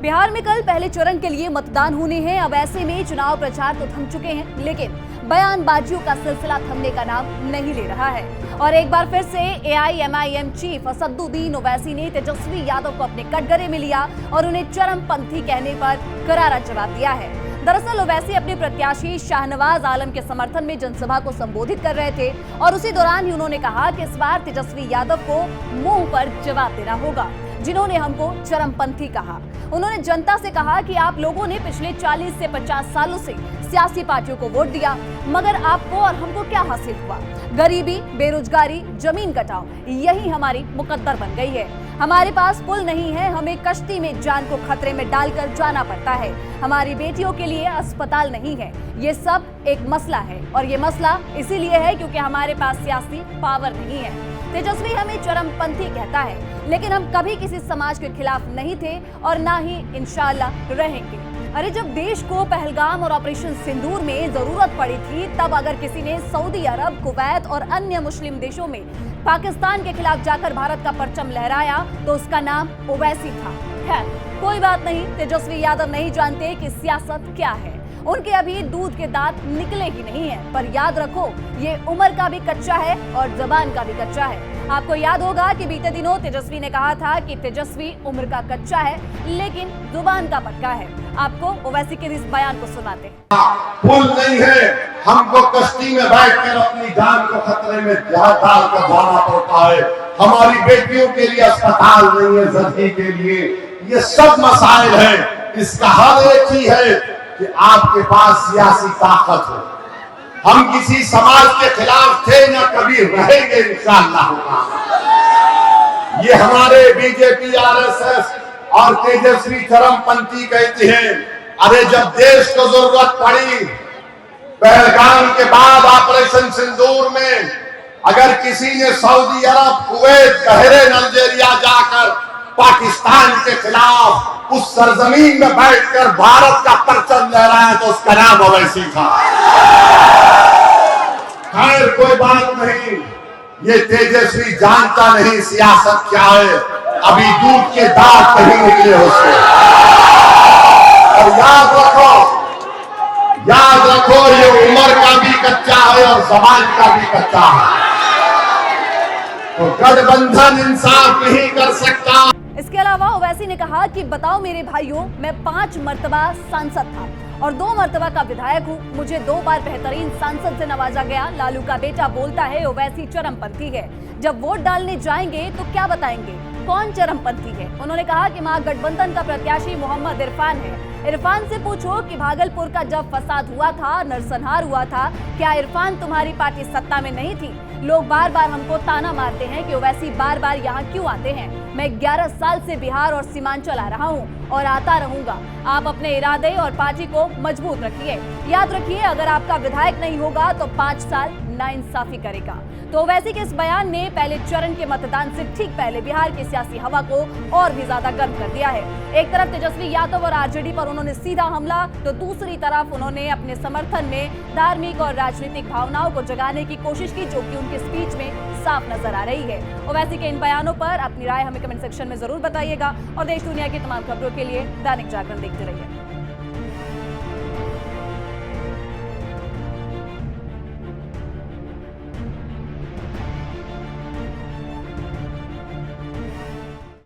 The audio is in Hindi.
बिहार में कल पहले चरण के लिए मतदान होने हैं। अब ऐसे में चुनाव प्रचार तो थम चुके हैं, लेकिन बयानबाजियों का सिलसिला थमने का नाम नहीं ले रहा है। और एक बार फिर से एआईएमआईएम चीफ असदुद्दीन ओवैसी ने तेजस्वी यादव को अपने कटघरे में लिया और उन्हें चरमपंथी कहने पर करारा जवाब दिया है। दरअसल ओवैसी अपने प्रत्याशी शाहनवाज आलम के समर्थन में जनसभा को संबोधित कर रहे थे और उसी दौरान ही उन्होंने कहा कि इस बार तेजस्वी यादव को मुंह पर जवाब देना होगा, जिन्होंने हमको चरमपंथी कहा। उन्होंने जनता से कहा कि आप लोगों ने पिछले 40 से 50 सालों से सियासी पार्टियों को वोट दिया, मगर आपको और हमको क्या हासिल हुआ? गरीबी, बेरोजगारी, जमीन कटाव, यही हमारी मुकद्दर बन गई है। हमारे पास पुल नहीं है, हमें कश्ती में जान को खतरे में डालकर जाना पड़ता है। हमारी बेटियों के लिए अस्पताल नहीं है। ये सब एक मसला है और ये मसला इसीलिए है क्योंकि हमारे पास सियासी पावर नहीं है। तेजस्वी हमें चरमपंथी कहता है, लेकिन हम कभी किसी समाज के खिलाफ नहीं थे और ना ही इंशाअल्लाह रहेंगे। अरे जब देश को पहलगाम और ऑपरेशन सिंदूर में जरूरत पड़ी थी, तब अगर किसी ने सऊदी अरब, कुवैत और अन्य मुस्लिम देशों में पाकिस्तान के खिलाफ जाकर भारत का परचम लहराया तो उसका नाम ओवैसी था। खैर कोई बात नहीं, तेजस्वी यादव नहीं जानते कि सियासत क्या है। उनके अभी दूध के दांत निकले ही नहीं है। पर याद रखो, ये उम्र का भी कच्चा है और जबान का भी कच्चा है। आपको याद होगा कि बीते दिनों तेजस्वी ने कहा था कि तेजस्वी उम्र का कच्चा है लेकिन जुबान का पक्का है। आपको ओवैसी के इस बयान को सुनाते हैं। पुल नहीं है, हमको कश्ती में बैठकर अपनी जान को खतरे में डालकर जाना पड़ता है। हमारी बेटियों के लिए अस्पताल नहीं है, जिंदगी के लिए। ये सब मसाइल है। इसका हल एक ही है कि आपके पास सियासी ताकत हो। हम किसी समाज के खिलाफ थे ना कभी रहेंगे, इंशाअल्लाह होगा। ये हमारे बीजेपी, आरएसएस और तेजस्वी चरमपंथी कहते हैं, अरे जब देश को जरूरत पड़ी, पहलगाम के बाद ऑपरेशन सिंदूर में अगर किसी ने सऊदी अरब, कुवैत, बहरीन, अल्जीरिया जाकर पाकिस्तान के खिलाफ उस सरजमीन में बैठकर भारत का परचम लहराया तो उसका नाम ओवैसी था। खैर कोई बात नहीं, ये तेजस्वी जानता नहीं सियासत क्या है। अभी दूध के दांत नहीं निकले उसके। और याद रखो ये उम्र का भी कच्चा है और जबान का भी कच्चा है। तो गठबंधन इंसाफ नहीं कर सकता। इसके अलावा ओवैसी ने कहा कि बताओ मेरे भाइयों, मैं 5 मर्तबा सांसद था और 2 मर्तबा का विधायक हूँ। मुझे 2 बार बेहतरीन सांसद से नवाजा गया। लालू का बेटा बोलता है ओवैसी चरमपंथी है। जब वोट डालने जाएंगे तो क्या बताएंगे कौन चरमपंथी है? उन्होंने कहा कि महागठबंधन का प्रत्याशी मोहम्मद इरफान है। इरफान से पूछो कि भागलपुर का जब फसाद हुआ था, नरसंहार हुआ था, क्या इरफान तुम्हारी पार्टी सत्ता में नहीं थी? लोग बार बार हमको ताना मारते हैं कि ओवैसी बार बार यहाँ क्यों आते हैं। मैं 11 साल से बिहार और सीमांचल आ रहा हूँ और आता रहूंगा। आप अपने इरादे और पार्टी को मजबूत रखिए। याद रखिए, अगर आपका विधायक नहीं होगा तो 5 साल नाइंसाफी करेगा। तो ओवैसी के इस बयान ने पहले चरण के मतदान से ठीक पहले बिहार की सियासी हवा को और भी ज्यादा गर्म कर दिया है। एक तरफ तेजस्वी यादव और आरजेडी पर उन्होंने सीधा हमला, तो दूसरी तरफ उन्होंने अपने समर्थन में धार्मिक और राजनीतिक भावनाओं को जगाने की कोशिश की, जो कि उनके स्पीच में साफ नजर आ रही है। ओवैसी के इन बयानों पर अपनी राय हमें कमेंट सेक्शन में जरूर बताइएगा और देश दुनिया की तमाम खबरों के लिए दैनिक जागरण देखते रहिए।